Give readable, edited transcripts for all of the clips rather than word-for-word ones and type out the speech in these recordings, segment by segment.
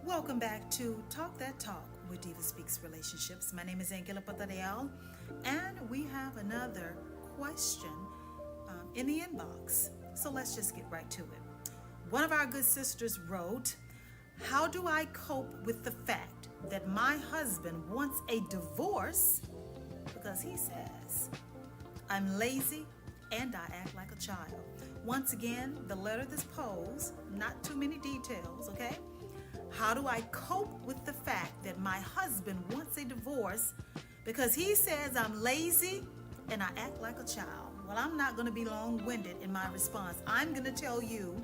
Welcome back to Talk That Talk with DivaSpeaks Relationships. My name is AnGala, and we have another question in the inbox. So let's just get right to it. One of our good sisters wrote, "How do I cope with the fact that my husband wants a divorce because he says I'm lazy and I act like a child?" Once again, the letter that's posed, not too many details, okay? How do I cope with the fact that my husband wants a divorce because he says I'm lazy and I act like a child? Well, I'm not going to be long-winded in my response. I'm going to tell you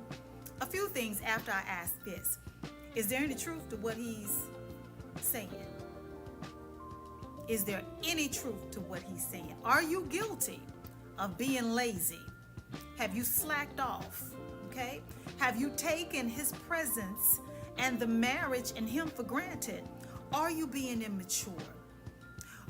a few things after I ask this. Is there any truth to what he's saying? Is there any truth to what he's saying? Are you guilty of being lazy? Have you slacked off? Okay? Have you taken his presence and the marriage and him for granted? Are you being immature?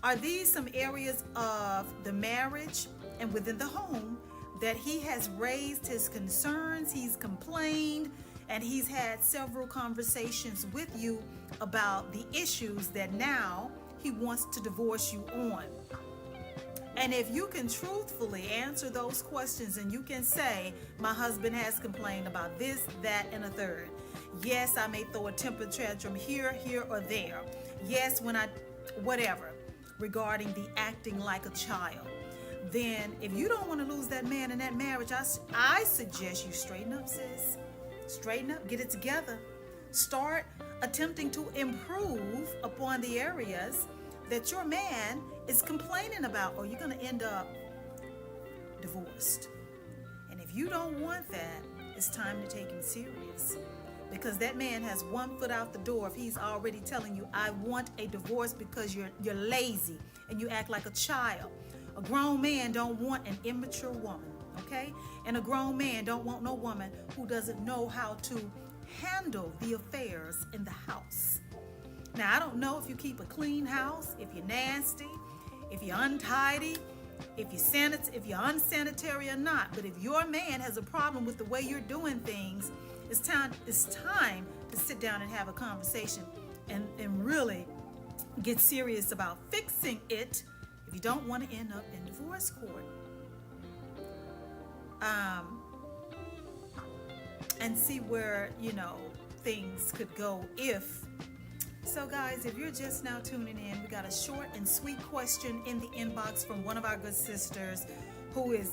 Are these some areas of the marriage and within the home that he has raised his concerns, he's complained, and he's had several conversations with you about the issues that now he wants to divorce you on? And if you can truthfully answer those questions and you can say, my husband has complained about this, that, and a third. Yes, I may throw a temper tantrum here, or there. Yes, whatever, regarding the acting like a child. Then if you don't want to lose that man in that marriage, I suggest you straighten up, sis. Straighten up, get it together. Start attempting to improve upon the areas that your man is complaining about, or you're going to end up divorced. And if you don't want that, it's time to take him serious. Because that man has one foot out the door if he's already telling you, I want a divorce because you're lazy and you act like a child. A grown man don't want an immature woman, okay? And a grown man don't want no woman who doesn't know how to handle the affairs in the house. Now, I don't know if you keep a clean house, if you're nasty, if you're untidy, if you're unsanitary or not. But if your man has a problem with the way you're doing things, it's time to sit down and have a conversation and really get serious about fixing it if you don't want to end up in divorce court. And see where, things could go if. So guys, if you're just now tuning in, we got a short and sweet question in the inbox from one of our good sisters who is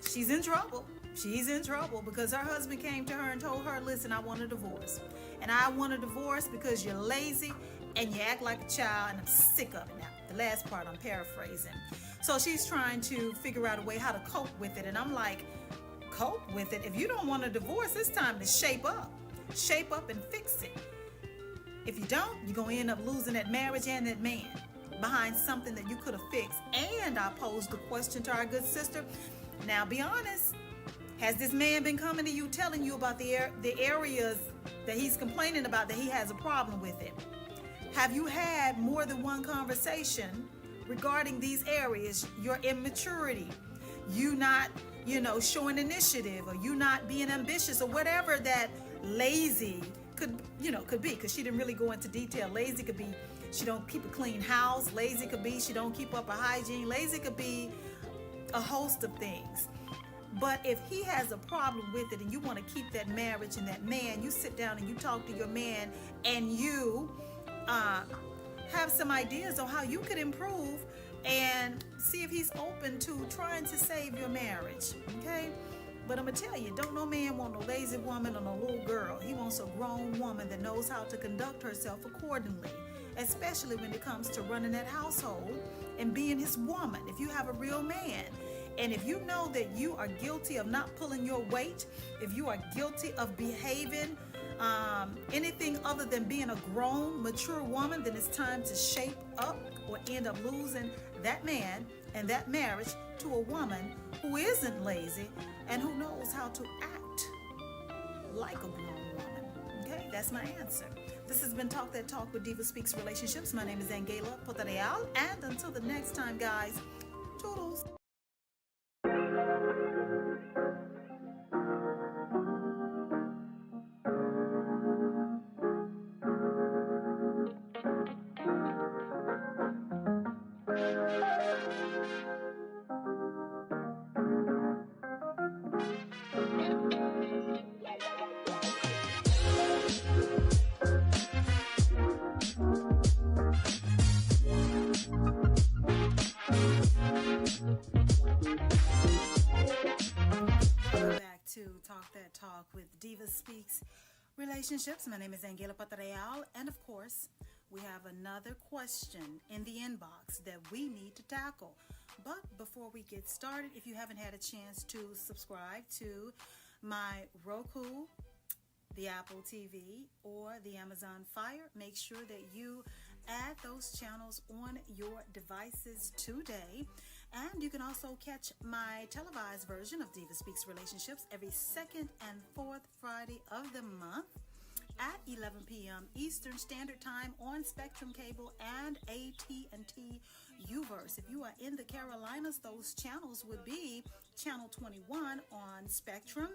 she's in trouble. She's in trouble because her husband came to her and told her, listen, I want a divorce. And I want a divorce because you're lazy and you act like a child, and I'm sick of it now. The last part I'm paraphrasing. So she's trying to figure out a way how to cope with it. And I'm like, cope with it? If you don't want a divorce, it's time to shape up. Shape up and fix it. If you don't, you're going to end up losing that marriage and that man behind something that you could have fixed. And I posed the question to our good sister. Now, be honest. Has this man been coming to you telling you about the areas that he's complaining about, that he has a problem with it? Have you had more than one conversation regarding these areas? Your immaturity, you not, showing initiative, or you not being ambitious, or whatever that lazy could be, because she didn't really go into detail. Lazy could be she don't keep a clean house. Lazy could be she don't keep up a hygiene. Lazy could be a host of things. But if he has a problem with it and you want to keep that marriage and that man, you sit down and you talk to your man and you have some ideas on how you could improve and see if he's open to trying to save your marriage, okay? But I'm going to tell you, don't no man want no lazy woman or no little girl. He wants a grown woman that knows how to conduct herself accordingly, especially when it comes to running that household and being his woman. If you have a real man, And if you know that you are guilty of not pulling your weight, if you are guilty of behaving anything other than being a grown, mature woman, then it's time to shape up or end up losing that man and that marriage to a woman who isn't lazy and who knows how to act like a grown woman. Okay, that's my answer. This has been Talk That Talk with DivaSpeaks Relationships. My name is AnGala, and until the next time, guys, toodles. Talk That Talk with DivaSpeaks Relationships. My name is AnGala, and of course, we have another question in the inbox that we need to tackle. But before we get started, if you haven't had a chance to subscribe to my Roku, the Apple TV, or the Amazon Fire, make sure that you add those channels on your devices today. And you can also catch my televised version of DivaSpeaks Relationships every second and fourth Friday of the month at 11 p.m. Eastern Standard Time on Spectrum Cable and AT&T Uverse. If you are in the Carolinas, those channels would be Channel 21 on Spectrum,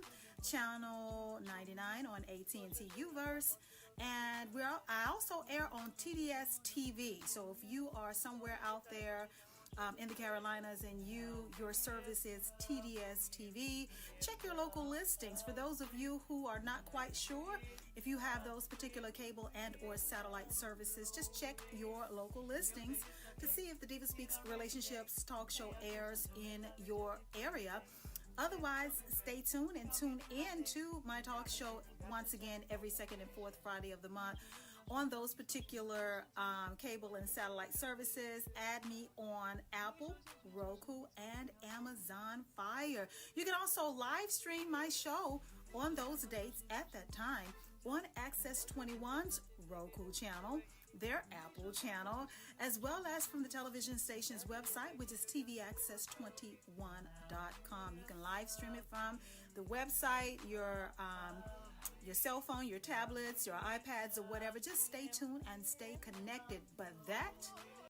Channel 99 on AT&T Uverse, and I also air on TDS TV. So if you are somewhere out there in the Carolinas and your service is TDS TV, check your local listings. For those of you who are not quite sure if you have those particular cable and or satellite services, just check your local listings to see if the DivaSpeaks Relationships talk show airs in your area. Otherwise, stay tuned and tune in to my talk show once again every second and fourth Friday of the month on those particular cable and satellite services. Add me on Apple, Roku, and Amazon Fire. You can also live stream my show on those dates at that time on Access 21's Roku channel, their Apple channel, as well as from the television station's website, which is tvaccess21.com. You can live stream it from the website, your cell phone, your tablets, your iPads, or whatever. Just stay tuned and stay connected. But that